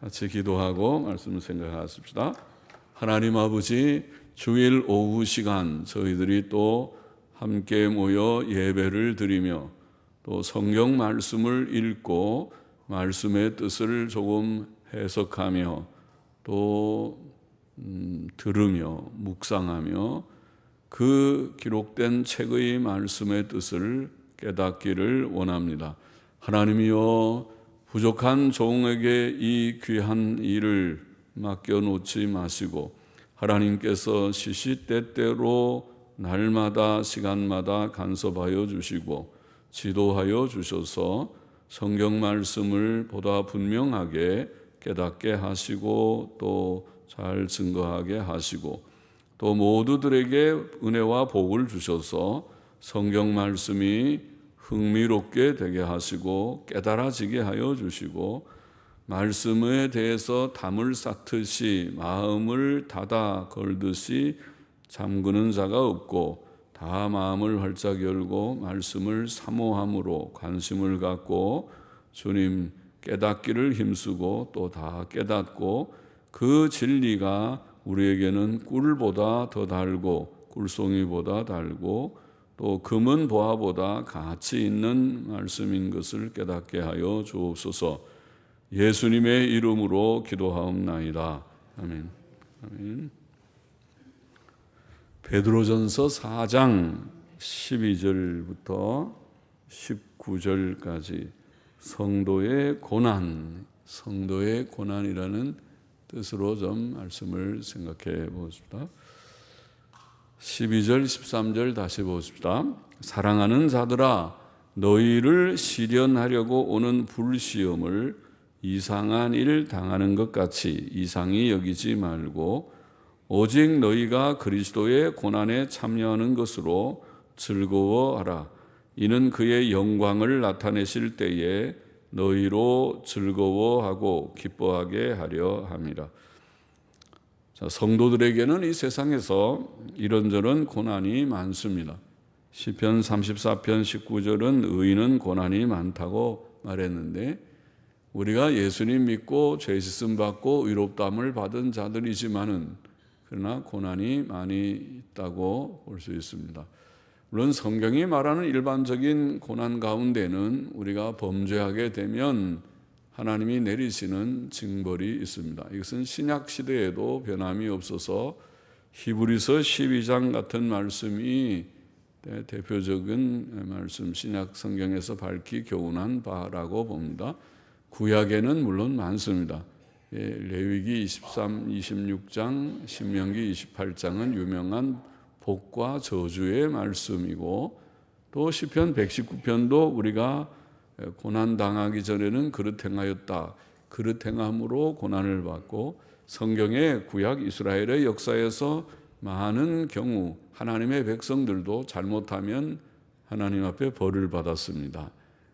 같이 기도하고 말씀을 생각하십시다. 하나님 아버지, 주일 오후 시간 저희들이 또 함께 모여 예배를 드리며 또 성경 말씀을 읽고 말씀의 뜻을 조금 해석하며 또 들으며 묵상하며 그 기록된 책의 말씀의 뜻을 깨닫기를 원합니다. 하나님이여, 부족한 종에게 이 귀한 일을 맡겨놓지 마시고 하나님께서 시시때때로 날마다 시간마다 간섭하여 주시고 지도하여 주셔서 성경 말씀을 보다 분명하게 깨닫게 하시고 또 잘 증거하게 하시고 또 모두들에게 은혜와 복을 주셔서 성경 말씀이 흥미롭게 되게 하시고 깨달아지게 하여 주시고 말씀에 대해서 담을 쌓듯이 마음을 닫아 걸듯이 잠그는 자가 없고 다 마음을 활짝 열고 말씀을 사모함으로 관심을 갖고 주님 깨닫기를 힘쓰고 또 다 깨닫고 그 진리가 우리에게는 꿀보다 더 달고 꿀송이보다 달고 또 금은 보화보다 가치 있는 말씀인 것을 깨닫게 하여 주옵소서. 예수님의 이름으로 기도하옵나이다. 아멘. 아멘. 베드로전서 4장 12절부터 19절까지 성도의 고난이라는 뜻으로 좀 말씀을 생각해 보십시다. 12절, 13절 다시 보십시다. 사랑하는 자들아, 너희를 시련하려고 오는 불시험을 이상한 일 당하는 것 같이 이상히 여기지 말고 오직 너희가 그리스도의 고난에 참여하는 것으로 즐거워하라. 이는 그의 영광을 나타내실 때에 너희로 즐거워하고 기뻐하게 하려 함이라. 자, 성도들에게는 이 세상에서 이런저런 고난이 많습니다. 시편 34편 19절은 의인은 고난이 많다고 말했는데 우리가 예수님 믿고 죄 씻음 받고 의롭다함을 받은 자들이지만은 그러나 고난이 많이 있다고 볼 수 있습니다. 물론 성경이 말하는 일반적인 고난 가운데는 우리가 범죄하게 되면 하나님이 내리시는 징벌이 있습니다. 이것은 신약 시대에도 변함이 없어서 히브리서 12장 같은 말씀이 대표적인 말씀, 신약 성경에서 밝히 교훈한 바라고 봅니다. 구약에는 물론 많습니다. 레위기 23, 26장, 신명기 28장은 유명한 복과 저주의 말씀이고 또 시편 119편도 우리가 고난당하기 전에는 그릇 행하였다. 그릇 행함으로 고난을 받고 성경의 구약 이스라엘의 역사에서 많은 경우 하나님의 백성들도 잘못하면 하나님 앞에 벌을 받았습니다.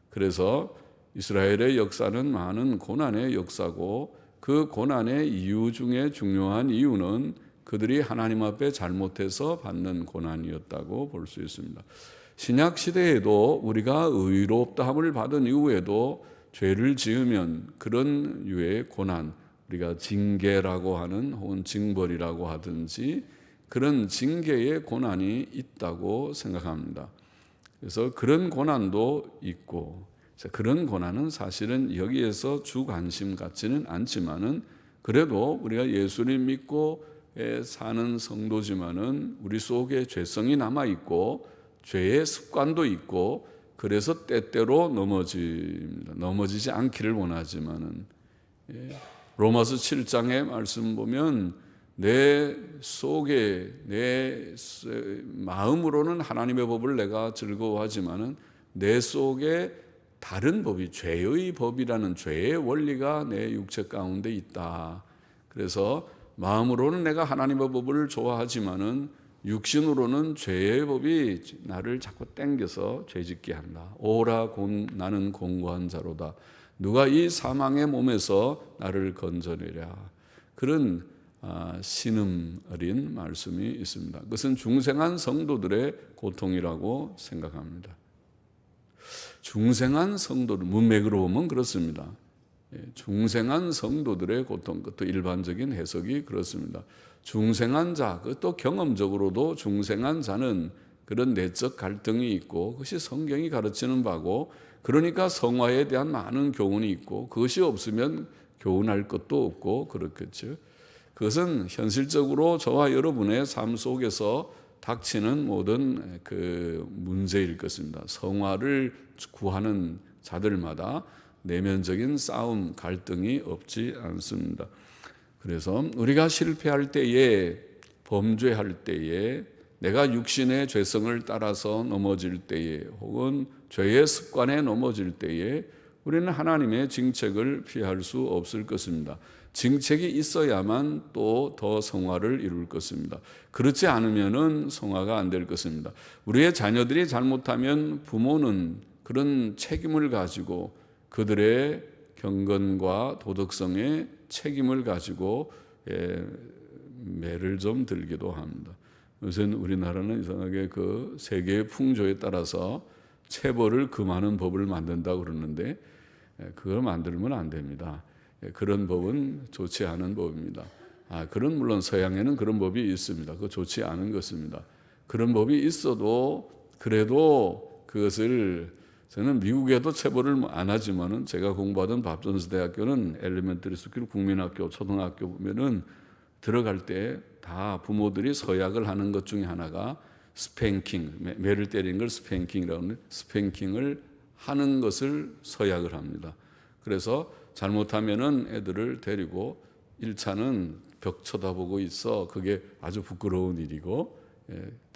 그래서 이스라엘의 역사는 많은 고난의 역사고 그 고난의 이유 중에 중요한 이유는 그들이 하나님 앞에 잘못해서 받는 고난이었다고 볼 수 있습니다. 신약 시대에도 우리가 의롭다함을 받은 이후에도 죄를 지으면 그런 유의 고난, 우리가 징계라고 하는 혹은 징벌이라고 하든지 그런 징계의 고난이 있다고 생각합니다. 그래서 그런 고난도 있고 그런 고난은 사실은 여기에서 주 관심 같지는 않지만은 그래도 우리가 예수님 믿고 사는 성도지만은 우리 속에 죄성이 남아 있고 죄의 습관도 있고 그래서 때때로 넘어지지 않기를 원하지만은 로마서 7장의 말씀 보면 내 속에 내 마음으로는 하나님의 법을 내가 즐거워하지만은 내 속에 다른 법이 죄의 법이라는 죄의 원리가 내 육체 가운데 있다. 그래서 마음으로는 내가 하나님의 법을 좋아하지만은 육신으로는 죄의 법이 나를 자꾸 땡겨서 죄짓게 한다. 오라 나는 공고한 자로다. 누가 이 사망의 몸에서 나를 건져내랴. 그런 신음 어린 말씀이 있습니다. 그것은 중생한 성도들의 고통이라고 생각합니다. 중생한 성도들, 문맥으로 보면 그렇습니다. 중생한 성도들의 고통, 또 일반적인 해석이 그렇습니다. 중생한 자, 또 경험적으로도 중생한 자는 그런 내적 갈등이 있고 그것이 성경이 가르치는 바고, 그러니까 성화에 대한 많은 교훈이 있고 그것이 없으면 교훈할 것도 없고 그렇겠죠. 그것은 현실적으로 저와 여러분의 삶 속에서 닥치는 모든 그 문제일 것입니다. 성화를 구하는 자들마다 내면적인 싸움, 갈등이 없지 않습니다. 그래서 우리가 실패할 때에, 범죄할 때에, 내가 육신의 죄성을 따라서 넘어질 때에, 혹은 죄의 습관에 넘어질 때에 우리는 하나님의 징책을 피할 수 없을 것입니다. 징책이 있어야만 또 더 성화를 이룰 것입니다. 그렇지 않으면은 성화가 안 될 것입니다. 우리의 자녀들이 잘못하면 부모는 그런 책임을 가지고, 그들의 경건과 도덕성의 책임을 가지고 매를 좀 들기도 합니다. 요새는 우리나라는 이상하게 그 세계의 풍조에 따라서 체벌을 금하는 법을 만든다고 그러는데, 그걸 만들면 안 됩니다. 그런 법은 좋지 않은 법입니다. 그런 물론 서양에는 그런 법이 있습니다. 그거 좋지 않은 것입니다. 그런 법이 있어도 그래도 그것을, 저는 미국에도 체벌을 안 하지만은 제가 공부하던 밥존스 대학교는 엘리멘터리 스쿨, 국민학교, 초등학교 보면은 들어갈 때 다 부모들이 서약을 하는 것 중에 하나가 스팽킹, 매를 때리는 걸 스팽킹이라고 하는데, 스팽킹을 하는 것을 서약을 합니다. 그래서 잘못하면은 애들을 데리고 1차는 벽 쳐다보고 있어. 그게 아주 부끄러운 일이고,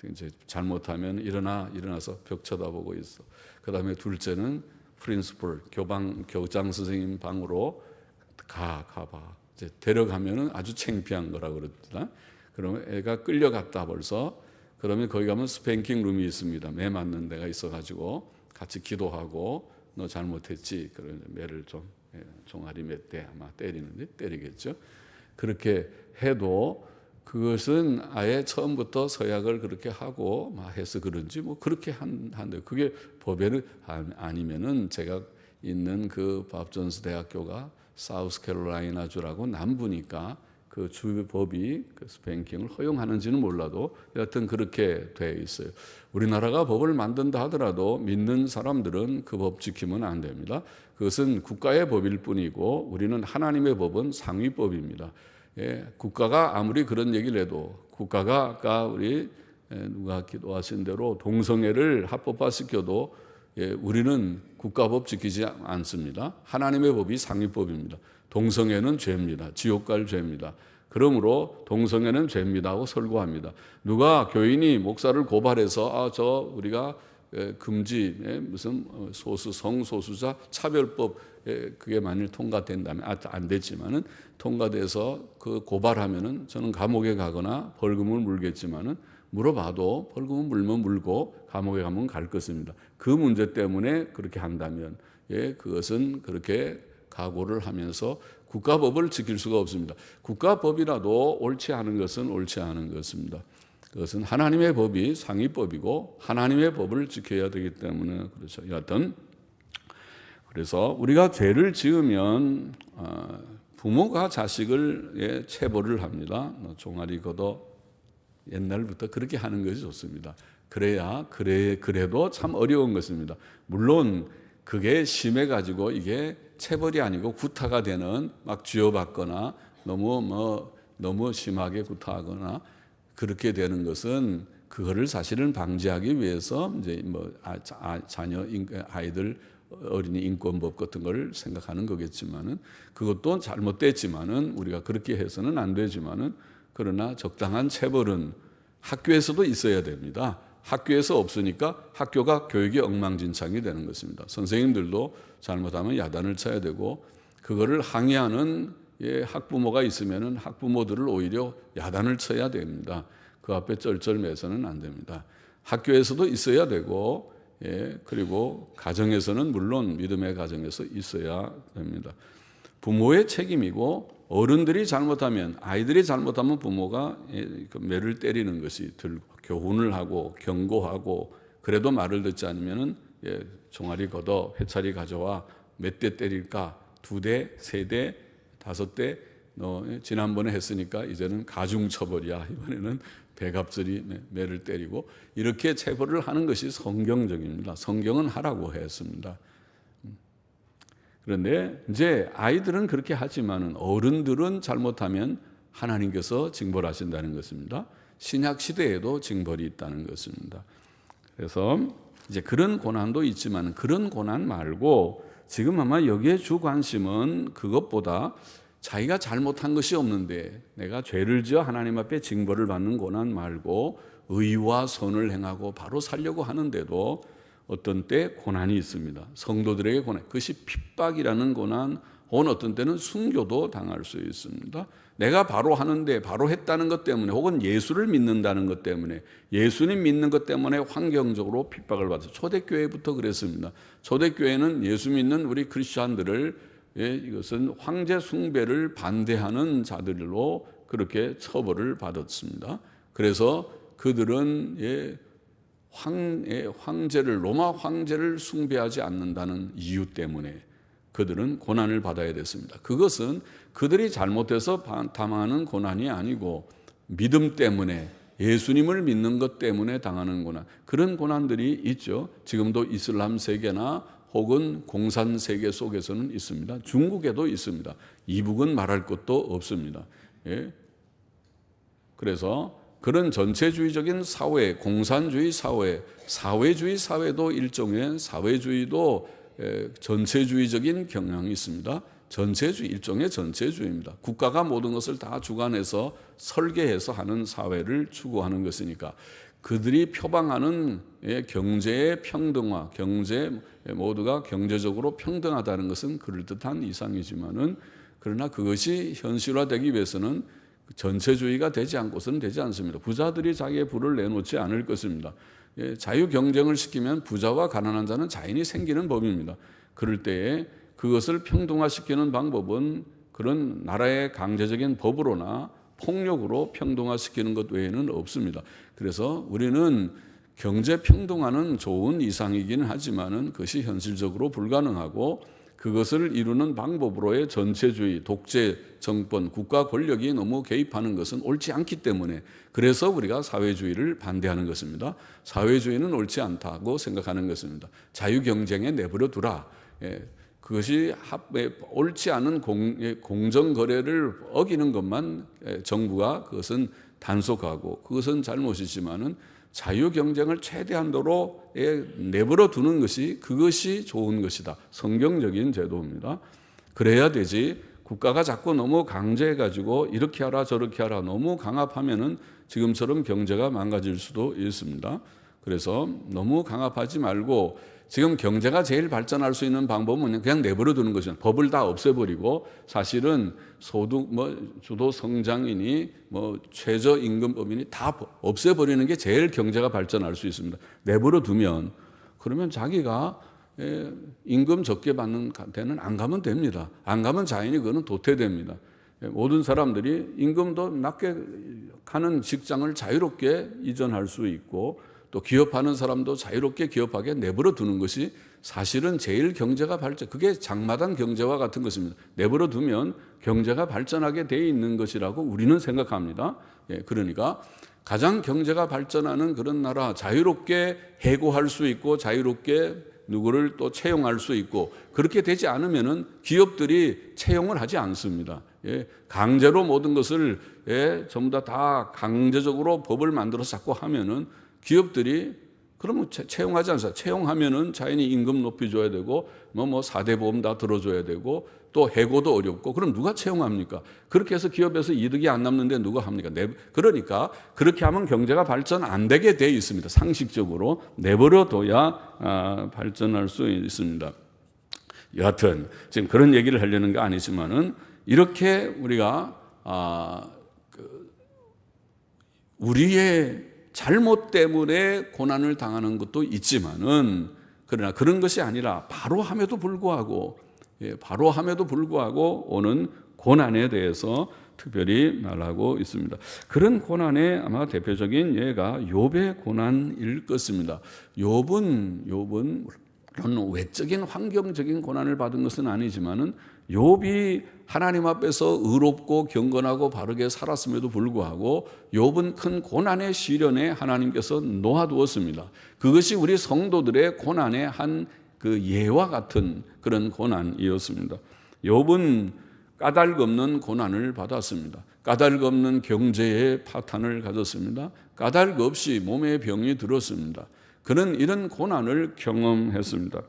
이제 잘못하면 일어나서 벽 쳐다보고 있어. 그 다음에 둘째는 프린시플, 교장 선생님 방으로 가봐. 이제 데려가면은 아주 창피한 거라 그러더라. 그러면 애가 끌려갔다 벌써. 그러면 거기 가면 스팽킹 룸이 있습니다. 매 맞는 데가 있어가지고 같이 기도하고, 너 잘못했지. 그런 매를 좀 종아리 몇 대 아마 때리겠죠. 그렇게 해도 그것은 아예 처음부터 서약을 그렇게 하고 막 해서 그런지 뭐 그렇게 한데, 그게 법에는 아니면은, 제가 있는 그 밥존스 대학교가 사우스캐롤라이나주라고 남부니까 그 주 법이 그 스팽킹을 허용하는지는 몰라도 여하튼 그렇게 돼 있어요. 우리나라가 법을 만든다 하더라도 믿는 사람들은 그 법 지키면 안 됩니다. 그것은 국가의 법일 뿐이고, 우리는 하나님의 법은 상위법입니다. 국가가 아무리 그런 얘기를 해도, 국가가 아까 우리 누가 기도하신 대로 동성애를 합법화시켜도 우리는 국가법 지키지 않습니다. 하나님의 법이 상위법입니다. 동성애는 죄입니다. 지옥 갈 죄입니다. 그러므로 동성애는 죄입니다 하고 설교합니다. 누가 교인이 목사를 고발해서 우리가 금지, 무슨 성소수자 차별법, 그게 만일 통과된다면, 안 됐지만은 통과돼서 그 고발하면은 저는 감옥에 가거나 벌금을 물겠지만은, 물어봐도 벌금을 물면 물고 감옥에 가면 갈 것입니다. 그 문제 때문에 그렇게 한다면 그것은 그렇게 각오를 하면서 국가법을 지킬 수가 없습니다. 국가법이라도 옳지 않은 것은 옳지 않은 것입니다. 그것은 하나님의 법이 상위법이고 하나님의 법을 지켜야 되기 때문에 그렇죠. 여하튼 그래서 우리가 죄를 지으면 부모가 자식을 체벌을 합니다. 종아리 걷어 옛날부터 그렇게 하는 것이 좋습니다. 그래도 참 어려운 것입니다. 물론 그게 심해가지고 이게 체벌이 아니고 구타가 되는, 막 쥐어받거나 너무 심하게 구타하거나 그렇게 되는 것은, 그거를 사실은 방지하기 위해서 이제 아이들 어린이 인권법 같은 걸 생각하는 거겠지만은, 그것도 잘못됐지만은 우리가 그렇게 해서는 안 되지만은, 그러나 적당한 체벌은 학교에서도 있어야 됩니다. 학교에서 없으니까 학교가 교육이 엉망진창이 되는 것입니다. 선생님들도 잘못하면 야단을 쳐야 되고, 그거를 항의하는 학부모가 있으면은 학부모들을 오히려 야단을 쳐야 됩니다. 그 앞에 쩔쩔매서는 안 됩니다. 학교에서도 있어야 되고, 그리고 가정에서는 물론 믿음의 가정에서 있어야 됩니다. 부모의 책임이고, 어른들이 잘못하면, 아이들이 잘못하면 부모가 매를 때리는 것이 교훈을 하고 경고하고, 그래도 말을 듣지 않으면은 종아리 걷어 회차리 가져와 몇 대 때릴까, 2대, 3대, 5대 지난번에 했으니까 이제는 가중처벌이야. 이번에는 배갑절이 매를 때리고 이렇게 체벌을 하는 것이 성경적입니다. 성경은 하라고 했습니다. 그런데 이제 아이들은 그렇게 하지만은 어른들은 잘못하면 하나님께서 징벌하신다는 것입니다. 신약 시대에도 징벌이 있다는 것입니다. 그래서 이제 그런 고난도 있지만 그런 고난 말고 지금 아마 여기에 주 관심은 그것보다 자기가 잘못한 것이 없는데 내가 죄를 지어 하나님 앞에 징벌을 받는 고난 말고 의와 선을 행하고 바로 살려고 하는데도 어떤 때 고난이 있습니다. 성도들에게 고난, 그것이 핍박이라는 고난, 혹은 어떤 때는 순교도 당할 수 있습니다. 내가 바로 하는데 바로 했다는 것 때문에 혹은 예수를 믿는다는 것 때문에 예수님 믿는 것 때문에 환경적으로 핍박을 받아요. 초대교회부터 그랬습니다. 초대교회는 예수 믿는 우리 크리스찬들을 이것은 황제 숭배를 반대하는 자들로 그렇게 처벌을 받았습니다. 그래서 그들은 황제를 로마 황제를 숭배하지 않는다는 이유 때문에 그들은 고난을 받아야 됐습니다. 그것은 그들이 잘못해서 당하는 고난이 아니고 믿음 때문에 예수님을 믿는 것 때문에 당하는 고난, 그런 고난들이 있죠. 지금도 이슬람 세계나 혹은 공산 세계 속에서는 있습니다. 중국에도 있습니다. 이북은 말할 것도 없습니다. 그래서 그런 전체주의적인 사회, 공산주의 사회, 사회주의 사회도 일종의 사회주의도 전체주의적인 경향이 있습니다. 전체주의, 일종의 전체주의입니다. 국가가 모든 것을 다 주관해서 설계해서 하는 사회를 추구하는 것이니까 그들이 표방하는 경제의 평등화, 경제 모두가 경제적으로 평등하다는 것은 그럴듯한 이상이지만은 그러나 그것이 현실화되기 위해서는 전체주의가 되지 않고서는 되지 않습니다. 부자들이 자기의 부를 내놓지 않을 것입니다. 자유 경쟁을 시키면 부자와 가난한 자는 자연히 생기는 법입니다. 그럴 때에 그것을 평등화시키는 방법은 그런 나라의 강제적인 법으로나 폭력으로 평등화시키는 것 외에는 없습니다. 그래서 우리는 경제 평등화는 좋은 이상이긴 하지만은 그것이 현실적으로 불가능하고 그것을 이루는 방법으로의 전체주의, 독재 정권, 국가 권력이 너무 개입하는 것은 옳지 않기 때문에 그래서 우리가 사회주의를 반대하는 것입니다. 사회주의는 옳지 않다고 생각하는 것입니다. 자유경쟁에 내버려 두라. 그것이 옳지 않은 공정거래를 어기는 것만 정부가 그것은 단속하고 그것은 잘못이지만은 자유경쟁을 최대한도로 내버려 두는 것이 그것이 좋은 것이다. 성경적인 제도입니다. 그래야 되지 국가가 자꾸 너무 강제해가지고 이렇게 하라 저렇게 하라 너무 강압하면은 지금처럼 경제가 망가질 수도 있습니다. 그래서 너무 강압하지 말고 지금 경제가 제일 발전할 수 있는 방법은 그냥 내버려 두는 것이죠. 법을 다 없애버리고 사실은 소득, 주도 성장이니 최저임금법이니 다 없애버리는 게 제일 경제가 발전할 수 있습니다. 내버려 두면 그러면 자기가 임금 적게 받는 데는 안 가면 됩니다. 안 가면 자연히 그거는 도태됩니다. 모든 사람들이 임금도 낮게 가는 직장을 자유롭게 이전할 수 있고 또 기업하는 사람도 자유롭게 기업하게 내버려 두는 것이 사실은 제일 경제가 발전, 그게 장마당 경제와 같은 것입니다. 내버려 두면 경제가 발전하게 돼 있는 것이라고 우리는 생각합니다. 그러니까 가장 경제가 발전하는 그런 나라, 자유롭게 해고할 수 있고 자유롭게 누구를 또 채용할 수 있고 그렇게 되지 않으면은 기업들이 채용을 하지 않습니다. 강제로 모든 것을 전부 다 강제적으로 법을 만들어서 자꾸 하면은 기업들이 그러면 채용하지 않습니다. 채용하면은 자연히 임금 높이 줘야 되고 4대 보험 다 들어줘야 되고 또 해고도 어렵고 그럼 누가 채용합니까? 그렇게 해서 기업에서 이득이 안 남는데 누가 합니까? 그러니까 그렇게 하면 경제가 발전 안 되게 돼 있습니다. 상식적으로 내버려 둬야 발전할 수 있습니다. 여하튼 지금 그런 얘기를 하려는 게 아니지만은 이렇게 우리가 우리의 잘못 때문에 고난을 당하는 것도 있지만은 그러나 그런 것이 아니라 바로 함에도 불구하고 오는 고난에 대해서 특별히 말하고 있습니다. 그런 고난의 아마 대표적인 예가 욥의 고난일 것입니다. 욥은 외적인 환경적인 고난을 받은 것은 아니지만은 욥이 하나님 앞에서 의롭고 경건하고 바르게 살았음에도 불구하고 욥은 큰 고난의 시련에 하나님께서 놓아두었습니다. 그것이 우리 성도들의 고난의 한 그 예와 같은 그런 고난이었습니다. 욥은 까닭없는 고난을 받았습니다. 까닭없는 경제의 파탄을 가졌습니다. 까닭없이 몸에 병이 들었습니다. 그는 이런 고난을 경험했습니다.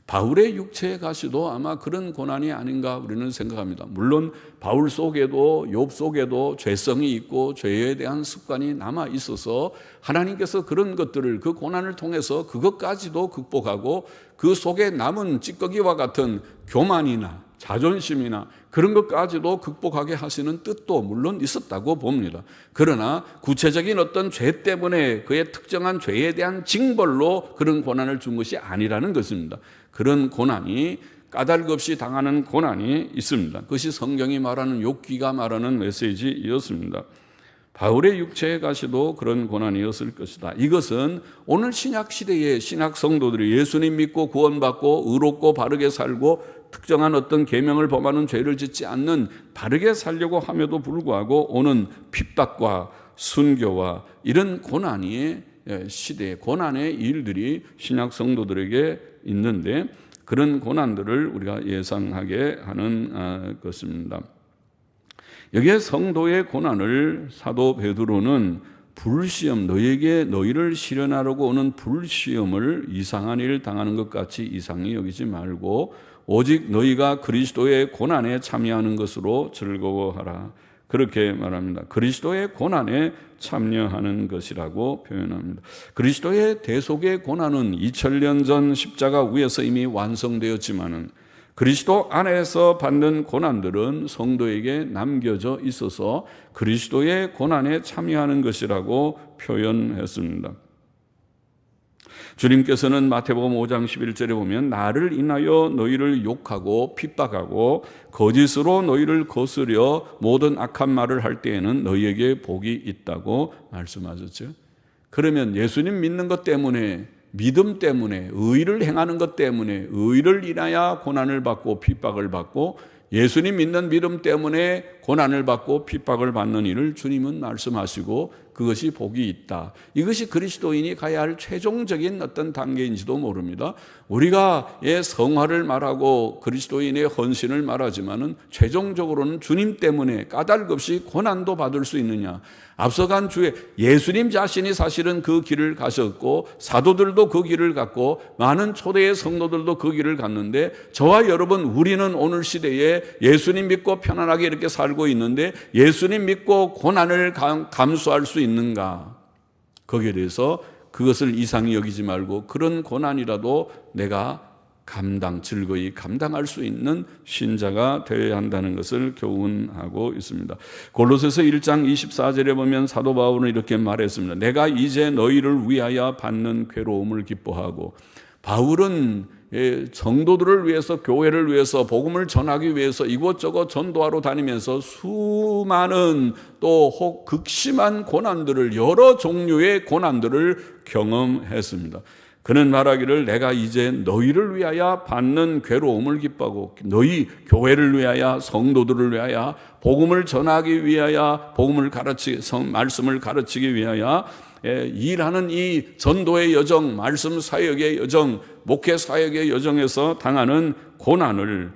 바울의 육체의 가시도 아마 그런 고난이 아닌가 우리는 생각합니다. 물론 바울 속에도 욥 속에도 죄성이 있고 죄에 대한 습관이 남아 있어서 하나님께서 그런 것들을 그 고난을 통해서 그것까지도 극복하고 그 속에 남은 찌꺼기와 같은 교만이나 자존심이나 그런 것까지도 극복하게 하시는 뜻도 물론 있었다고 봅니다. 그러나 구체적인 어떤 죄 때문에 그의 특정한 죄에 대한 징벌로 그런 고난을 준 것이 아니라는 것입니다. 그런 고난이 까닭없이 당하는 고난이 있습니다. 그것이 성경이 말하는 욥기가 말하는 메시지였습니다. 바울의 육체의 가시도 그런 고난이었을 것이다. 이것은 오늘 신약 시대의 신약 성도들이 예수님 믿고 구원받고 의롭고 바르게 살고 특정한 어떤 계명을 범하는 죄를 짓지 않는 바르게 살려고 함에도 불구하고 오는 핍박과 순교와 이런 고난의 시대, 고난의 일들이 신약 성도들에게 있는데 그런 고난들을 우리가 예상하게 하는 것입니다. 여기에 성도의 고난을 사도 베드로는 불시험, 너희를 시련하려고 오는 불시험을 이상한 일을 당하는 것 같이 이상히 여기지 말고 오직 너희가 그리스도의 고난에 참여하는 것으로 즐거워하라. 그렇게 말합니다. 그리스도의 고난에 참여하는 것이라고 표현합니다. 그리스도의 대속의 고난은 2000년 전 십자가 위에서 이미 완성되었지만은 그리스도 안에서 받는 고난들은 성도에게 남겨져 있어서 그리스도의 고난에 참여하는 것이라고 표현했습니다. 주님께서는 마태복음 5장 11절에 보면 나를 인하여 너희를 욕하고 핍박하고 거짓으로 너희를 거스려 모든 악한 말을 할 때에는 너희에게 복이 있다고 말씀하셨죠. 그러면 예수님 믿는 것 때문에 믿음 때문에 의를 행하는 것 때문에 의를 인하여 고난을 받고 핍박을 받고 예수님 믿는 믿음 때문에 고난을 받고 핍박을 받는 일을 주님은 말씀하시고 그것이 복이 있다. 이것이 그리스도인이 가야 할 최종적인 어떤 단계인지도 모릅니다. 우리가 성화를 말하고 그리스도인의 헌신을 말하지만은 최종적으로는 주님 때문에 까닭없이 고난도 받을 수 있느냐. 앞서간 주에 예수님 자신이 사실은 그 길을 가셨고 사도들도 그 길을 갔고 많은 초대의 성도들도 그 길을 갔는데 저와 여러분 우리는 오늘 시대에 예수님 믿고 편안하게 이렇게 살고 있는데 예수님 믿고 고난을 감수할 수 있는가? 거기에 대해서 그것을 이상히 여기지 말고 그런 고난이라도 내가 즐거이 감당할 수 있는 신자가 되어야 한다는 것을 교훈하고 있습니다. 골로새서 1장 24절에 보면 사도 바울은 이렇게 말했습니다. 내가 이제 너희를 위하여 받는 괴로움을 기뻐하고 바울은 성도들을 위해서 교회를 위해서 복음을 전하기 위해서 이곳저곳 전도하러 다니면서 수많은 또 혹 극심한 고난들을 여러 종류의 고난들을 경험했습니다. 그는 말하기를 내가 이제 너희를 위하여 받는 괴로움을 기뻐하고 너희 교회를 위하여 성도들을 위하여 복음을 전하기 위하여 말씀을 가르치기 위하여 일하는 이 전도의 여정, 말씀 사역의 여정, 목회 사역의 여정에서 당하는 고난을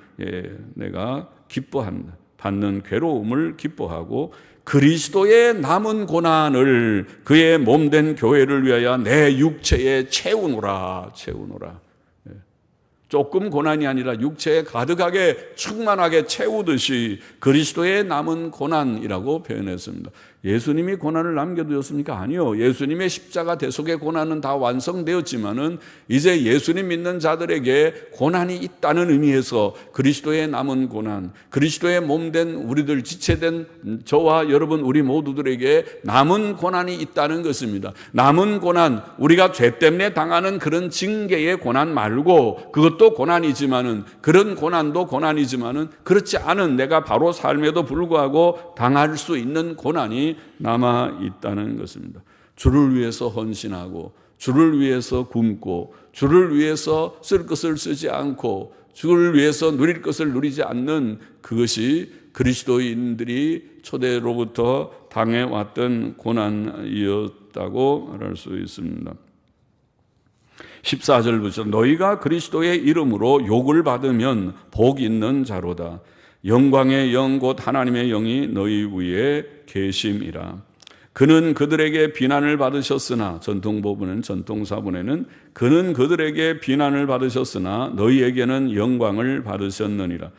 내가 기뻐한다. 받는 괴로움을 기뻐하고 그리스도의 남은 고난을 그의 몸된 교회를 위하여 내 육체에 채우노라. 조금 고난이 아니라 육체에 가득하게 충만하게 채우듯이 그리스도의 남은 고난이라고 표현했습니다. 예수님이 고난을 남겨두었습니까? 아니요. 예수님의 십자가 대속의 고난은 다 완성되었지만은 이제 예수님 믿는 자들에게 고난이 있다는 의미에서 그리스도의 남은 고난, 그리스도의 몸된 우리들 지체된 저와 여러분 우리 모두들에게 남은 고난이 있다는 것입니다. 남은 고난, 우리가 죄 때문에 당하는 그런 징계의 고난 말고 그것도 고난이지만은 그런 고난도 고난이지만은 그렇지 않은 내가 바로 삶에도 불구하고 당할 수 있는 고난이 남아 있다는 것입니다. 주를 위해서 헌신하고 주를 위해서 굶고 주를 위해서 쓸 것을 쓰지 않고 주를 위해서 누릴 것을 누리지 않는 그것이 그리스도인들이 초대로부터 당해왔던 고난이었다고 말할 수 있습니다. 14절부터 너희가 그리스도의 이름으로 욕을 받으면 복 있는 자로다. 영광의 영 곧 하나님의 영이 너희 위에 계심이라. 그는 그들에게 비난을 받으셨으나 전통사본에는 그는 그들에게 비난을 받으셨으나 너희에게는 영광을 받으셨느니라.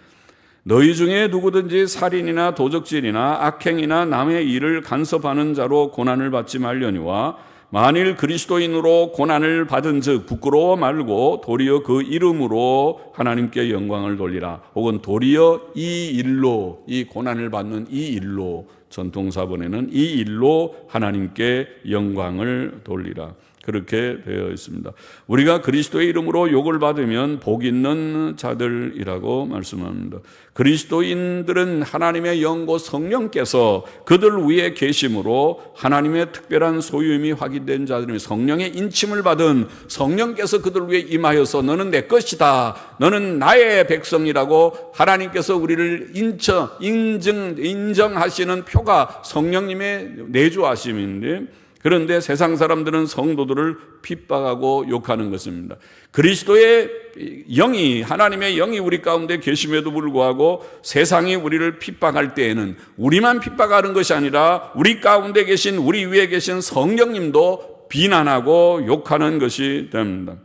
너희 중에 누구든지 살인이나 도적질이나 악행이나 남의 일을 간섭하는 자로 고난을 받지 말려니와 만일 그리스도인으로 고난을 받은 즉 부끄러워 말고 도리어 그 이름으로 하나님께 영광을 돌리라. 혹은 도리어 이 일로, 이 고난을 받는 이 일로, 전통사본에는 이 일로 하나님께 영광을 돌리라. 그렇게 되어 있습니다. 우리가 그리스도의 이름으로 욕을 받으면 복 있는 자들이라고 말씀합니다. 그리스도인들은 하나님의 영 곧 성령께서 그들 위에 계심으로 하나님의 특별한 소유임이 확인된 자들이 성령의 인침을 받은 성령께서 그들 위에 임하여서 너는 내 것이다, 너는 나의 백성이라고 하나님께서 우리를 인정하시는 표가 성령님의 내주하심인데, 그런데 세상 사람들은 성도들을 핍박하고 욕하는 것입니다. 그리스도의 영이, 하나님의 영이 우리 가운데 계심에도 불구하고 세상이 우리를 핍박할 때에는 우리만 핍박하는 것이 아니라 우리 가운데 계신, 우리 위에 계신 성령님도 비난하고 욕하는 것이 됩니다.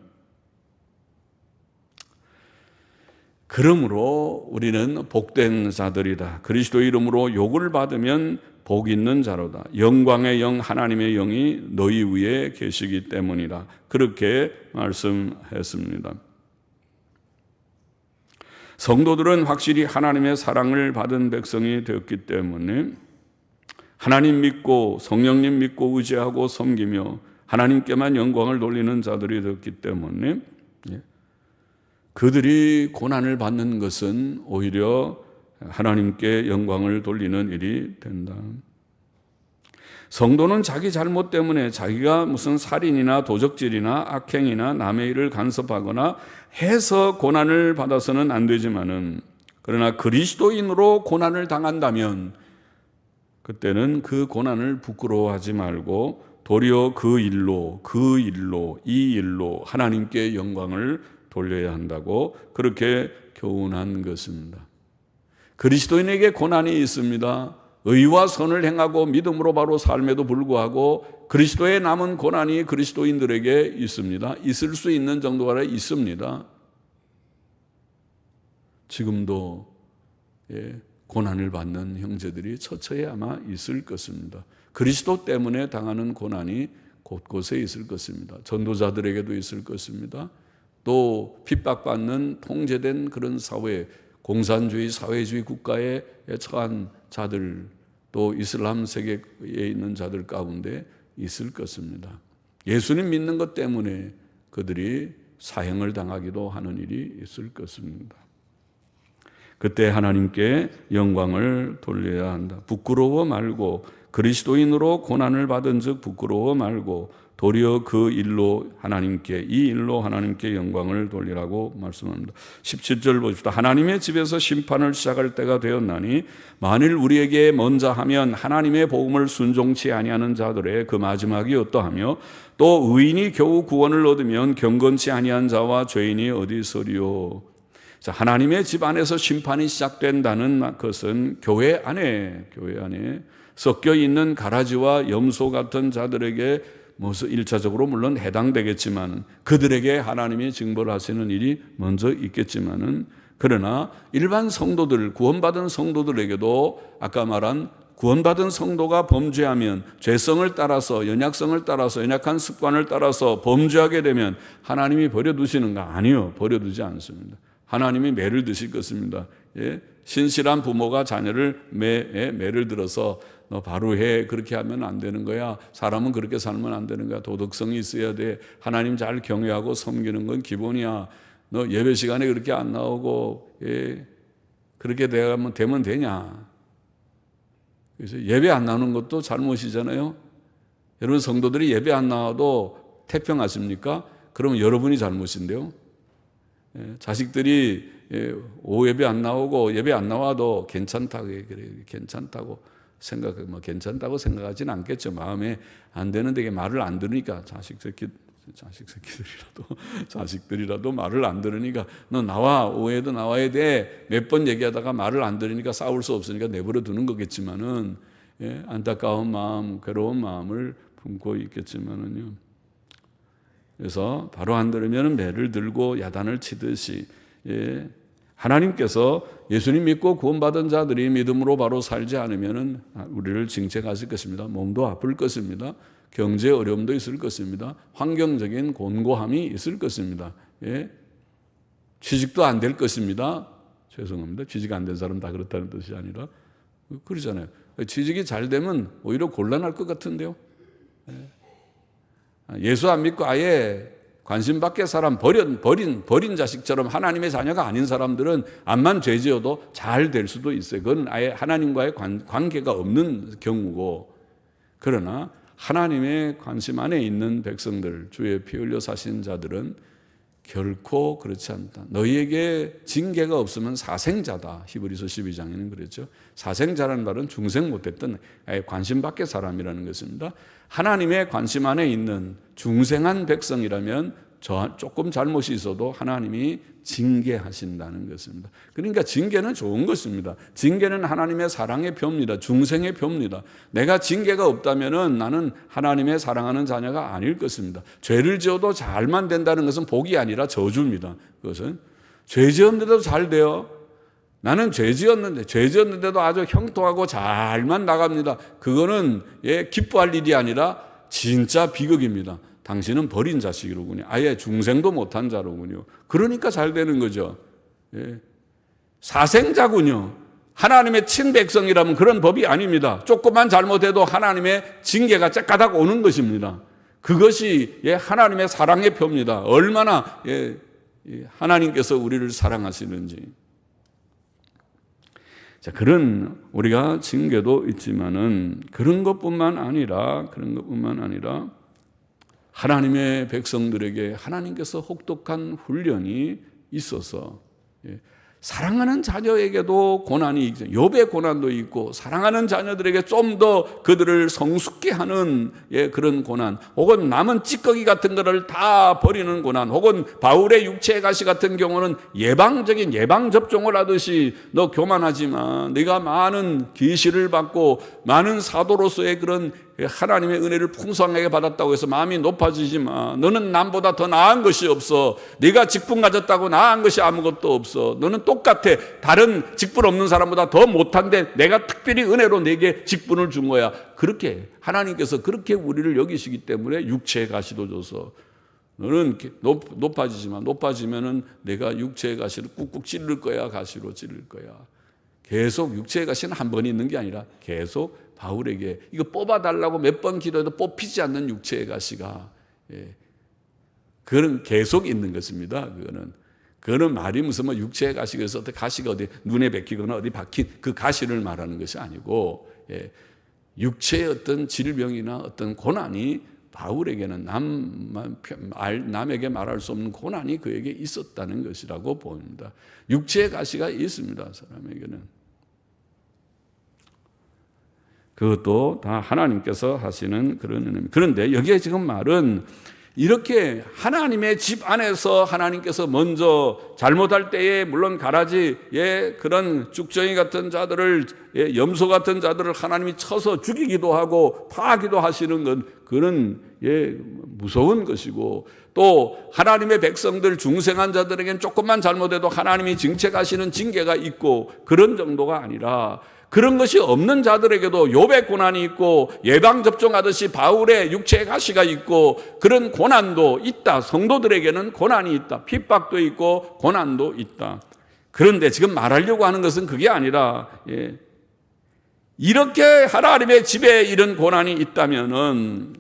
그러므로 우리는 복된 자들이다. 그리스도 이름으로 욕을 받으면 복 있는 자로다. 영광의 영 하나님의 영이 너희 위에 계시기 때문이라. 그렇게 말씀했습니다. 성도들은 확실히 하나님의 사랑을 받은 백성이 되었기 때문에 하나님 믿고 성령님 믿고 의지하고 섬기며 하나님께만 영광을 돌리는 자들이 되었기 때문에 그들이 고난을 받는 것은 오히려 하나님께 영광을 돌리는 일이 된다. 성도는 자기 잘못 때문에 자기가 무슨 살인이나 도적질이나 악행이나 남의 일을 간섭하거나 해서 고난을 받아서는 안 되지만은, 그러나 그리스도인으로 고난을 당한다면 그때는 그 고난을 부끄러워하지 말고 도리어 그 일로 이 일로 하나님께 영광을 돌려야 한다고 그렇게 교훈한 것입니다. 그리스도인에게 고난이 있습니다. 의와 선을 행하고 믿음으로 바로 삶에도 불구하고 그리스도의 남은 고난이 그리스도인들에게 있습니다. 있을 수 있는 정도가 있습니다. 지금도 고난을 받는 형제들이 처처에 아마 있을 것입니다. 그리스도 때문에 당하는 고난이 곳곳에 있을 것입니다. 전도자들에게도 있을 것입니다. 또 핍박받는 통제된 그런 사회, 공산주의, 사회주의 국가에 처한 자들, 또 이슬람 세계에 있는 자들 가운데 있을 것입니다. 예수님 믿는 것 때문에 그들이 사형을 당하기도 하는 일이 있을 것입니다. 그때 하나님께 영광을 돌려야 한다. 부끄러워 말고, 그리스도인으로 고난을 받은 즉 부끄러워 말고 도리어 그 일로 하나님께, 이 일로 하나님께 영광을 돌리라고 말씀합니다. 17절 보십시다. 하나님의 집에서 심판을 시작할 때가 되었나니 만일 우리에게 먼저 하면 하나님의 복음을 순종치 아니하는 자들의 그 마지막이 어떠하며 또 의인이 겨우 구원을 얻으면 경건치 아니한 자와 죄인이 어디 있으리요. 자, 하나님의 집 안에서 심판이 시작된다는 것은 교회 안에 섞여 있는 가라지와 염소 같은 자들에게 무슨 1차적으로 물론 해당되겠지만 그들에게 하나님이 징벌 하시는 일이 먼저 있겠지만은, 그러나 일반 성도들, 구원받은 성도들에게도 아까 말한 구원받은 성도가 범죄하면 죄성을 따라서, 연약성을 따라서, 연약한 습관을 따라서 범죄하게 되면 하나님이 버려두시는가? 아니요, 버려두지 않습니다. 하나님이 매를 드실 것입니다. 신실한 부모가 자녀를 매를 들어서 너 바로 해, 그렇게 하면 안 되는 거야, 사람은 그렇게 살면 안 되는 거야, 도덕성이 있어야 돼, 하나님 잘 경외하고 섬기는 건 기본이야, 너 예배 시간에 그렇게 안 나오고 그렇게 되면 되냐. 그래서 예배 안 나오는 것도 잘못이잖아요. 여러분, 성도들이 예배 안 나와도 태평하십니까? 그러면 여러분이 잘못인데요. 자식들이 오후 예배 안 나오고 예배 안 나와도 괜찮다고 괜찮다고 괜찮다고 생각하지는 않겠죠. 마음에 안 되는데 말을 안 들으니까 자식들이라도 말을 안 들으니까 너 나와, 오후에도 나와야 돼. 몇 번 얘기하다가 말을 안 들으니까 싸울 수 없으니까 내버려 두는 거겠지만은, 안타까운 마음, 괴로운 마음을 품고 있겠지만은요. 그래서 바로 안 들으면 매를 들고 야단을 치듯이, 하나님께서 예수님 믿고 구원받은 자들이 믿음으로 바로 살지 않으면 우리를 징책하실 것입니다. 몸도 아플 것입니다. 경제 어려움도 있을 것입니다. 환경적인 곤고함이 있을 것입니다. 취직도 안 될 것입니다. 죄송합니다. 취직 안 된 사람 다 그렇다는 뜻이 아니라 그러잖아요. 취직이 잘 되면 오히려 곤란할 것 같은데요. 예수 안 믿고 아예 관심 밖의 사람, 버린 자식처럼 하나님의 자녀가 아닌 사람들은 암만 죄 지어도 잘 될 수도 있어요. 그건 아예 하나님과의 관계가 없는 경우고, 그러나 하나님의 관심 안에 있는 백성들, 주의 피 흘려 사신 자들은 결코 그렇지 않다. 너희에게 징계가 없으면 사생자다. 히브리서 12장에는 그랬죠. 사생자라는 말은 중생 못했던 아예 관심 밖의 사람이라는 것입니다. 하나님의 관심 안에 있는 중생한 백성이라면 조금 잘못이 있어도 하나님이 징계하신다는 것입니다. 그러니까 징계는 좋은 것입니다. 징계는 하나님의 사랑의 표입니다. 중생의 표입니다. 내가 징계가 없다면 나는 하나님의 사랑하는 자녀가 아닐 것입니다. 죄를 지어도 잘만 된다는 것은 복이 아니라 저주입니다. 그것은 죄 지었는데도 잘 돼요. 나는 죄 지었는데도 아주 형통하고 잘만 나갑니다. 그거는 기뻐할 일이 아니라 진짜 비극입니다. 당신은 버린 자식이로군요. 아예 중생도 못한 자로군요. 그러니까 잘 되는 거죠. 사생자군요. 하나님의 친백성이라면 그런 법이 아닙니다. 조금만 잘못해도 하나님의 징계가 째까닥 오는 것입니다. 그것이 하나님의 사랑의 표입니다. 얼마나 하나님께서 우리를 사랑하시는지. 자, 그런 우리가 징계도 있지만은 그런 것뿐만 아니라 하나님의 백성들에게 하나님께서 혹독한 훈련이 있어서 사랑하는 자녀에게도 고난이 있죠. 욥의 고난도 있고 사랑하는 자녀들에게 좀 더 그들을 성숙케 하는 그런 고난, 혹은 남은 찌꺼기 같은 것을 다 버리는 고난, 혹은 바울의 육체의 가시 같은 경우는 예방접종을 하듯이 너 교만하지 마. 네가 많은 계시를 받고 많은 사도로서의 그런 하나님의 은혜를 풍성하게 받았다고 해서 마음이 높아지지 마. 너는 남보다 더 나은 것이 없어. 네가 직분 가졌다고 나은 것이 아무것도 없어. 너는 똑같아. 다른 직분 없는 사람보다 더 못한데 내가 특별히 은혜로 네게 직분을 준 거야. 그렇게 하나님께서 그렇게 우리를 여기시기 때문에 육체의 가시도 줘서 너는 높아지지만 높아지면은 내가 육체의 가시를 꾹꾹 찌를 거야. 가시로 찌를 거야. 계속 육체의 가시는 한 번 있는 게 아니라 계속 바울에게 이거 뽑아달라고 몇 번 기도해도 뽑히지 않는 육체의 가시가 그건 계속 있는 것입니다. 그거는 말이 무슨 육체의 가시에서 가시가 어디 눈에 박히거나 어디 박힌 그 가시를 말하는 것이 아니고 육체의 어떤 질병이나 어떤 고난이 바울에게는 남에게 말할 수 없는 고난이 그에게 있었다는 것이라고 봅니다. 육체의 가시가 있습니다. 사람에게는. 그것도 다 하나님께서 하시는 그런 은혜입니다. 그런데 여기에 지금 말은 이렇게 하나님의 집 안에서 하나님께서 먼저 잘못할 때에 물론 가라지의 그런 쭉정이 같은 자들을 염소 같은 자들을 하나님이 쳐서 죽이기도 하고 파하기도 하시는 건 그런 무서운 것이고, 또 하나님의 백성들 중생한 자들에게는 조금만 잘못해도 하나님이 징책하시는 징계가 있고 그런 정도가 아니라 그런 것이 없는 자들에게도 욥의 고난이 있고 예방접종하듯이 바울의 육체의 가시가 있고 그런 고난도 있다. 성도들에게는 고난이 있다. 핍박도 있고 고난도 있다. 그런데 지금 말하려고 하는 것은 그게 아니라 이렇게 하나님의 집에 이런 고난이 있다면은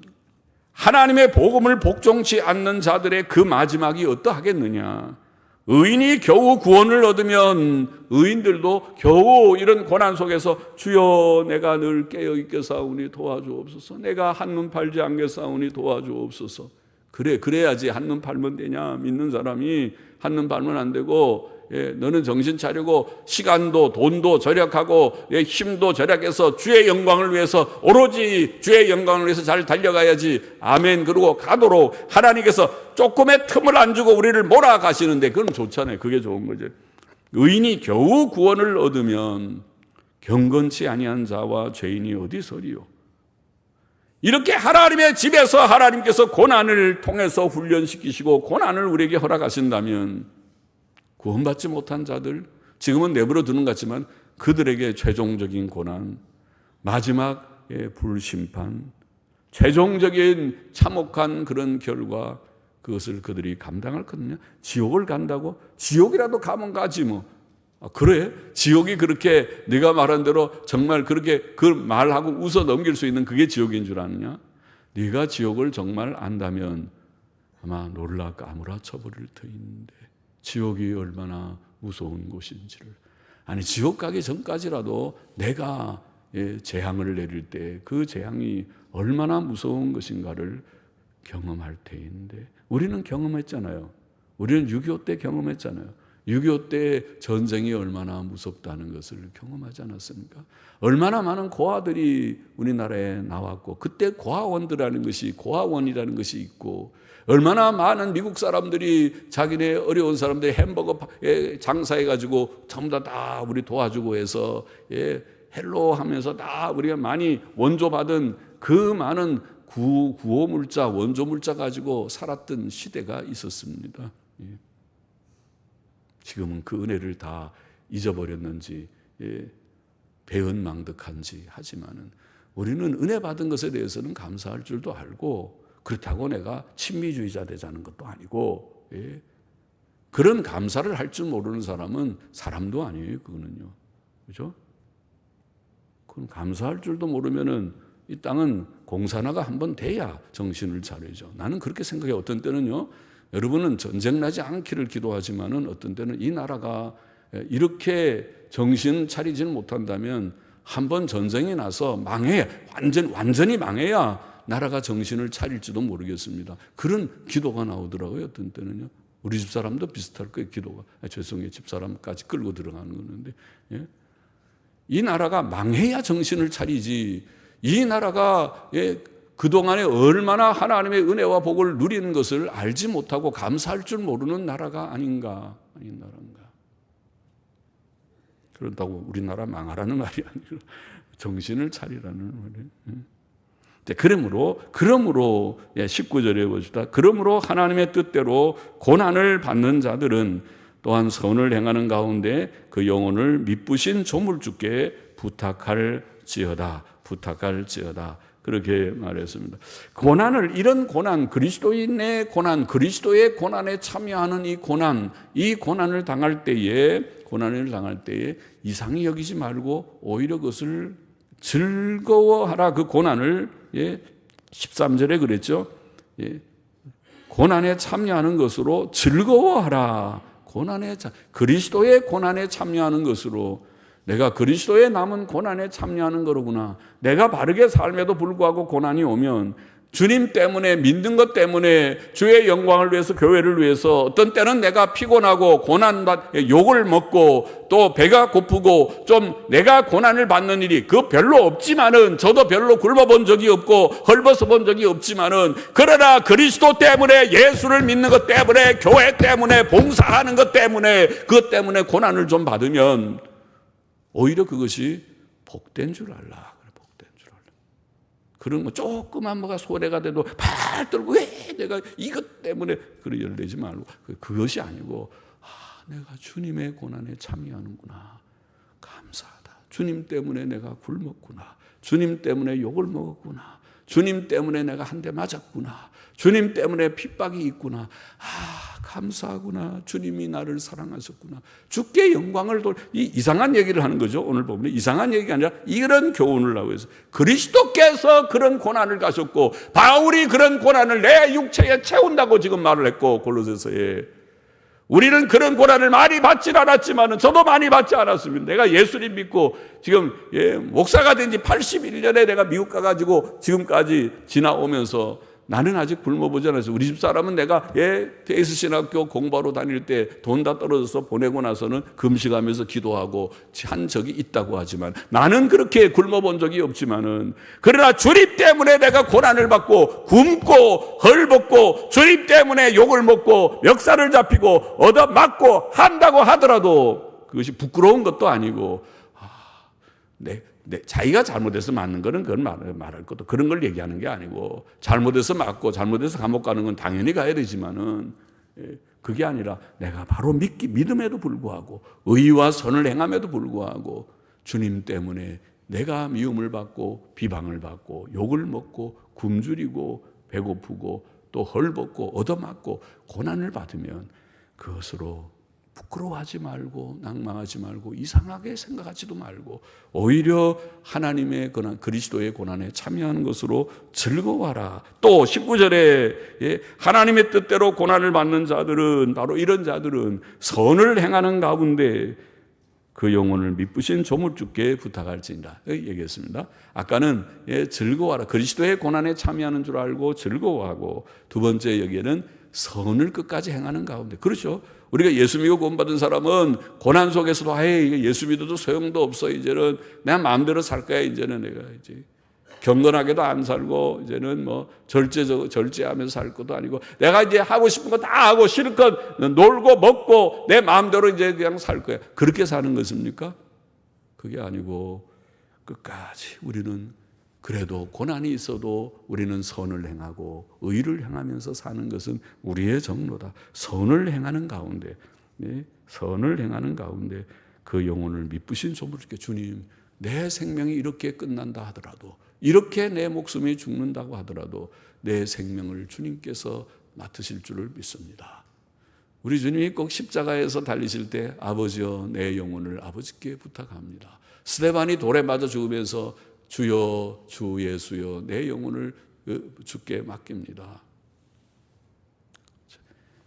하나님의 복음을 복종치 않는 자들의 그 마지막이 어떠하겠느냐. 의인이 겨우 구원을 얻으면 의인들도 겨우 이런 고난 속에서 주여 내가 늘 깨어있게 사오니 도와주옵소서. 내가 한눈 팔지 않게 사오니 도와주옵소서. 그래야지 한눈 팔면 되냐? 믿는 사람이 한눈 팔면 안 되고, 너는 정신 차리고 시간도 돈도 절약하고 힘도 절약해서 주의 영광을 위해서 오로지 주의 영광을 위해서 잘 달려가야지. 아멘. 그러고 가도록 하나님께서 조금의 틈을 안 주고 우리를 몰아가시는데 그건 좋잖아요. 그게 좋은 거죠. 의인이 겨우 구원을 얻으면 경건치 아니한 자와 죄인이 어디서리요? 이렇게 하나님의 집에서 하나님께서 고난을 통해서 훈련시키시고 고난을 우리에게 허락하신다면 구원받지 못한 자들, 지금은 내버려 두는 것 같지만 그들에게 최종적인 고난, 마지막의 불심판, 최종적인 참혹한 그런 결과, 그것을 그들이 감당할 거냐? 지옥을 간다고? 지옥이라도 가면 가지 뭐. 그래? 지옥이 그렇게 네가 말한 대로 정말 그렇게 그 말하고 웃어 넘길 수 있는 그게 지옥인 줄 아느냐? 네가 지옥을 정말 안다면 아마 놀라 까무라쳐 버릴 터인데 지옥이 얼마나 무서운 곳인지를. 아니, 지옥 가기 전까지라도 내가 재앙을 내릴 때 그 재앙이 얼마나 무서운 것인가를 경험할 테인데 우리는 경험했잖아요. 우리는 6.25 때 경험했잖아요. 6.25 때 전쟁이 얼마나 무섭다는 것을 경험하지 않았습니까? 얼마나 많은 고아들이 우리나라에 나왔고, 그때 고아원이라는 것이 있고, 얼마나 많은 미국 사람들이 자기네 어려운 사람들 햄버거 장사해가지고 전부 다 우리 도와주고 해서 헬로 하면서 다 우리가 많이 원조받은 그 많은 구호물자, 원조물자 가지고 살았던 시대가 있었습니다. 지금은 그 은혜를 다 잊어버렸는지 배은망덕한지 하지만은 우리는 은혜 받은 것에 대해서는 감사할 줄도 알고, 그렇다고 내가 친미주의자 되자는 것도 아니고, 그런 감사를 할 줄 모르는 사람은 사람도 아니에요. 그거는요, 그죠? 그건 감사할 줄도 모르면은 이 땅은 공산화가 한번 돼야 정신을 차리죠. 나는 그렇게 생각해. 어떤 때는요, 여러분은 전쟁 나지 않기를 기도하지만은 어떤 때는 이 나라가 이렇게 정신 차리지는 못한다면 한번 전쟁이 나서 망해, 완전히 망해야 나라가 정신을 차릴지도 모르겠습니다. 그런 기도가 나오더라고요. 어떤 때는요. 우리 집사람도 비슷할 거예요. 기도가. 죄송해요. 집사람까지 끌고 들어가는 건데, 이 나라가 망해야 정신을 차리지, 이 나라가 그동안에 얼마나 하나님의 은혜와 복을 누리는 것을 알지 못하고 감사할 줄 모르는 나라가 아닌가. 그런다고 우리나라 망하라는 말이 아니라 정신을 차리라는 말이에요. 그러므로 19절에 보시다. 그러므로 하나님의 뜻대로 고난을 받는 자들은 또한 선을 행하는 가운데 그 영혼을 미쁘신 조물주께 부탁할지어다. 그렇게 말했습니다. 이런 고난, 그리스도인의 고난, 그리스도의 고난에 참여하는 이 고난을 당할 때에 이상히 여기지 말고 오히려 그것을 즐거워하라. 그 고난을 13절에 그랬죠. 고난에 참여하는 것으로 즐거워하라. 그리스도의 고난에 참여하는 것으로, 내가 그리스도의 남은 고난에 참여하는 거로구나. 내가 바르게 삶에도 불구하고 고난이 오면 주님 때문에, 믿는 것 때문에, 주의 영광을 위해서, 교회를 위해서 어떤 때는 내가 피곤하고 욕을 먹고 또 배가 고프고 좀 내가 고난을 받는 일이 그 별로 없지만은, 저도 별로 굶어본 적이 없고 헐벗어 본 적이 없지만은, 그러나 그리스도 때문에, 예수를 믿는 것 때문에, 교회 때문에, 봉사하는 것 때문에, 그것 때문에 고난을 좀 받으면 오히려 그것이 복된 줄 알라. 그런 거 조그만 뭐가 소래가 돼도 팔 떨고 왜 내가 이것 때문에 그런 열내지 말고, 그것이 아니고 내가 주님의 고난에 참여하는구나. 감사하다. 주님 때문에 내가 굶었구나. 주님 때문에 욕을 먹었구나. 주님 때문에 내가 한 대 맞았구나. 주님 때문에 핍박이 있구나. 감사하구나. 주님이 나를 사랑하셨구나. 주께 영광을 이상한 얘기를 하는 거죠. 오늘 보면 이상한 얘기가 아니라 이런 교훈을 하고 있어요. 그리스도께서 그런 고난을 가셨고, 바울이 그런 고난을 내 육체에 채운다고 지금 말을 했고, 골로새서에 우리는 그런 고난을 많이 받진 않았지만, 저도 많이 받지 않았습니다. 내가 예수님 믿고 지금 목사가 된 지 81년에 내가 미국 가가지고 지금까지 지나오면서 나는 아직 굶어보지 않았어. 우리 집 사람은 내가 베이스 신학교 공부하러 다닐 때 돈 다 떨어져서 보내고 나서는 금식하면서 기도하고 한 적이 있다고 하지만 나는 그렇게 굶어본 적이 없지만은, 그러나 주님 때문에 내가 고난을 받고 굶고 헐벗고 주님 때문에 욕을 먹고 멱살을 잡히고 얻어맞고 한다고 하더라도 그것이 부끄러운 것도 아니고, 자기가 잘못해서 맞는 거는 그건 말할 것도, 그런 걸 얘기하는 게 아니고, 잘못해서 맞고 잘못해서 감옥 가는 건 당연히 가야 되지만은, 그게 아니라 내가 바로 믿음에도 불구하고 의와 선을 행함에도 불구하고 주님 때문에 내가 미움을 받고 비방을 받고 욕을 먹고 굶주리고 배고프고 또 헐벗고 얻어맞고 고난을 받으면 그것으로 부끄러워하지 말고 낭망하지 말고 이상하게 생각하지도 말고 오히려 하나님의 고난, 그리스도의 고난에 참여하는 것으로 즐거워하라. 또 19절에 하나님의 뜻대로 고난을 받는 자들은, 바로 이런 자들은 선을 행하는 가운데 그 영혼을 미쁘신 조물주께 부탁할지니라 얘기했습니다. 아까는 즐거워하라, 그리스도의 고난에 참여하는 줄 알고 즐거워하고, 두 번째 여기에는 선을 끝까지 행하는 가운데. 그렇죠. 우리가 예수 믿고 구원받은 사람은 고난 속에서도 예수 믿어도 소용도 없어, 이제는 내 마음대로 살 거야, 이제는 내가 이제 경건하게도 안 살고 이제는 뭐 절제하면서 살 것도 아니고 내가 이제 하고 싶은 거 다 하고 실컷 놀고 먹고 내 마음대로 이제 그냥 살 거야. 그렇게 사는 것입니까? 그게 아니고 끝까지 우리는 그래도 고난이 있어도 우리는 선을 행하고 의를 행하면서 사는 것은 우리의 정로다. 선을 행하는 가운데, 선을 행하는 가운데 그 영혼을 미쁘신 조물주께, 주님, 내 생명이 이렇게 끝난다 하더라도, 이렇게 내 목숨이 죽는다고 하더라도 내 생명을 주님께서 맡으실 줄을 믿습니다. 우리 주님이 꼭 십자가에서 달리실 때 아버지여 내 영혼을 아버지께 부탁합니다. 스데반이 돌에 맞아 죽으면서 주여 주 예수여 내 영혼을 주께 맡깁니다.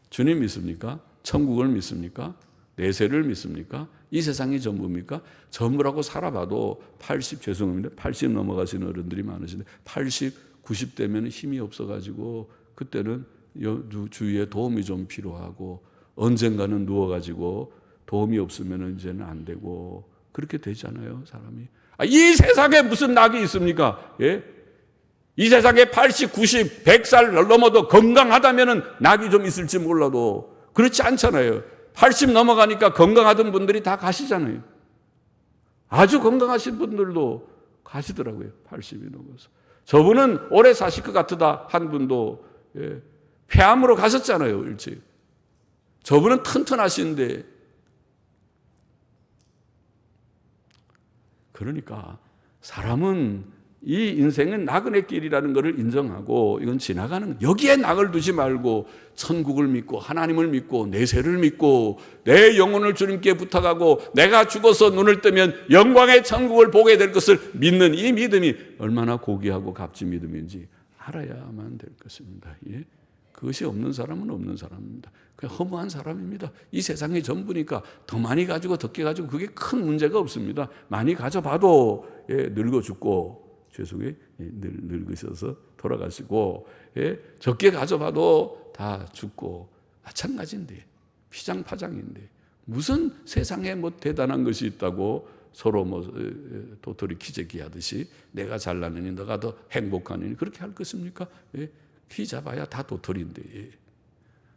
주님 믿습니까? 천국을 믿습니까? 내세를 믿습니까? 이 세상이 전부입니까? 전부라고 살아봐도 80 넘어가시는 어른들이 많으신데 80, 90 되면 힘이 없어가지고 그때는 주위에 도움이 좀 필요하고 언젠가는 누워가지고 도움이 없으면 이제는 안 되고 그렇게 되잖아요, 사람이. 이 세상에 무슨 낙이 있습니까? 이 세상에 80, 90, 100살 넘어도 건강하다면 낙이 좀 있을지 몰라도 그렇지 않잖아요. 80 넘어가니까 건강하던 분들이 다 가시잖아요. 아주 건강하신 분들도 가시더라고요. 80이 넘어서. 저분은 오래 사실 것 같다 한 분도 폐암으로 가셨잖아요, 일찍. 저분은 튼튼하신데. 그러니까 사람은 이 인생은 나그네 길이라는 것을 인정하고 이건 지나가는, 여기에 낙을 두지 말고 천국을 믿고 하나님을 믿고 내세를 믿고 내 영혼을 주님께 부탁하고 내가 죽어서 눈을 뜨면 영광의 천국을 보게 될 것을 믿는 이 믿음이 얼마나 고귀하고 값진 믿음인지 알아야만 될 것입니다. 그것이 없는 사람은 없는 사람입니다. 그냥 허무한 사람입니다. 이 세상의 전부니까 더 많이 가지고 적게 가지고 그게 큰 문제가 없습니다. 많이 가져봐도 늙어 죽고 죄송해요. 늙으셔서 돌아가시고, 적게 가져봐도 다 죽고 마찬가지인데, 피장파장인데 무슨 세상에 뭐 대단한 것이 있다고 서로 뭐 도토리 키재기 하듯이 내가 잘나느니 너가 더 행복하느니 그렇게 할 것입니까? 키 잡아야 다 도토리인데,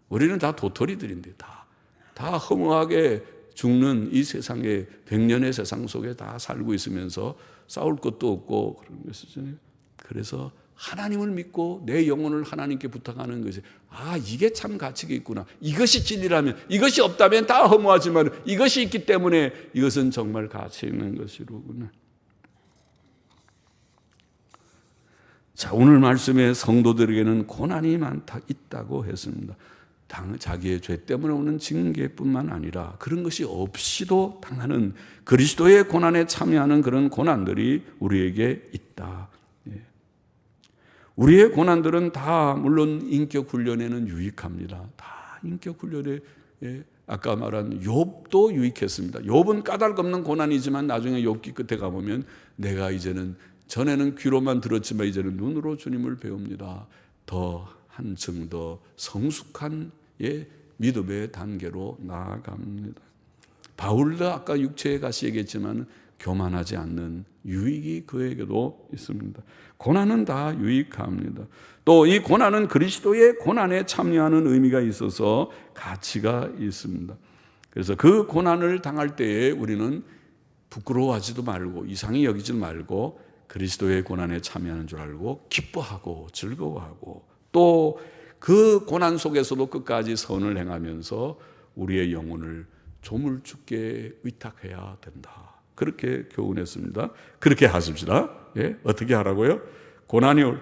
우리는 다 도토리들인데 다 허무하게 죽는 이 세상에 100년의 세상 속에 다 살고 있으면서 싸울 것도 없고 그런 것이잖아요. 그래서 하나님을 믿고 내 영혼을 하나님께 부탁하는 것이, 이게 참 가치가 있구나. 이것이 진리라면, 이것이 없다면 다 허무하지만 이것이 있기 때문에 이것은 정말 가치 있는 것이로구나. 자, 오늘 말씀에 성도들에게는 고난이 있다고 했습니다. 자기의 죄 때문에 오는 징계뿐만 아니라 그런 것이 없이도 당하는 그리스도의 고난에 참여하는 그런 고난들이 우리에게 있다. 우리의 고난들은 다 물론 인격 훈련에는 유익합니다. 다 인격 훈련에, 아까 말한 욥도 유익했습니다. 욥은 까닭없는 고난이지만 나중에 욥기 끝에 가보면 내가 이제는 전에는 귀로만 들었지만 이제는 눈으로 주님을 배웁니다. 더 한층 더 성숙한 믿음의 단계로 나아갑니다. 바울도 아까 육체의 가시 얘기했지만 교만하지 않는 유익이 그에게도 있습니다. 고난은 다 유익합니다. 또 이 고난은 그리스도의 고난에 참여하는 의미가 있어서 가치가 있습니다. 그래서 그 고난을 당할 때에 우리는 부끄러워하지도 말고 이상히 여기지 말고 그리스도의 고난에 참여하는 줄 알고 기뻐하고 즐거워하고 또 그 고난 속에서도 끝까지 선을 행하면서 우리의 영혼을 조물주께 의탁해야 된다. 그렇게 교훈했습니다. 그렇게 하십시다. 예? 어떻게 하라고요? 고난이 올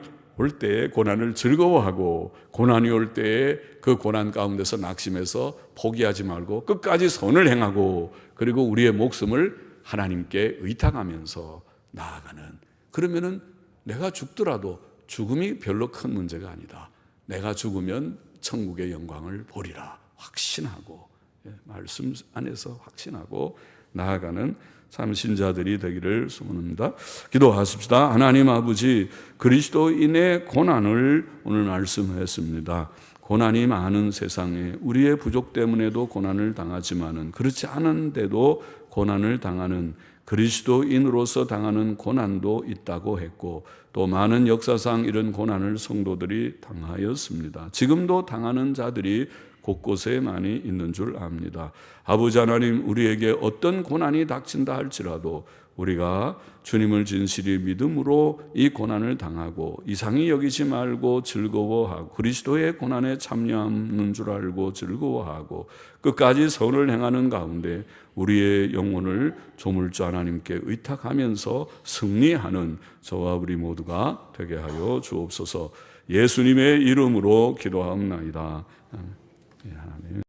때 고난을 즐거워하고 고난이 올 때에 그 고난 가운데서 낙심해서 포기하지 말고 끝까지 선을 행하고 그리고 우리의 목숨을 하나님께 의탁하면서 나아가는, 그러면은 내가 죽더라도 죽음이 별로 큰 문제가 아니다. 내가 죽으면 천국의 영광을 보리라 확신하고 말씀 안에서 확신하고 나아가는 참 신자들이 되기를 소원합니다. 기도하십시다. 하나님 아버지, 그리스도인의 고난을 오늘 말씀했습니다. 고난이 많은 세상에 우리의 부족 때문에도 고난을 당하지만은 그렇지 않은데도 고난을 당하는 그리스도인으로서 당하는 고난도 있다고 했고 또 많은 역사상 이런 고난을 성도들이 당하였습니다. 지금도 당하는 자들이 곳곳에 많이 있는 줄 압니다. 아버지 하나님, 우리에게 어떤 고난이 닥친다 할지라도 우리가 주님을 진실히 믿음으로 이 고난을 당하고 이상히 여기지 말고 즐거워하고 그리스도의 고난에 참여하는 줄 알고 즐거워하고 끝까지 선을 행하는 가운데 우리의 영혼을 조물주 하나님께 의탁하면서 승리하는 저와 우리 모두가 되게 하여 주옵소서. 예수님의 이름으로 기도하옵나이다. 하나님.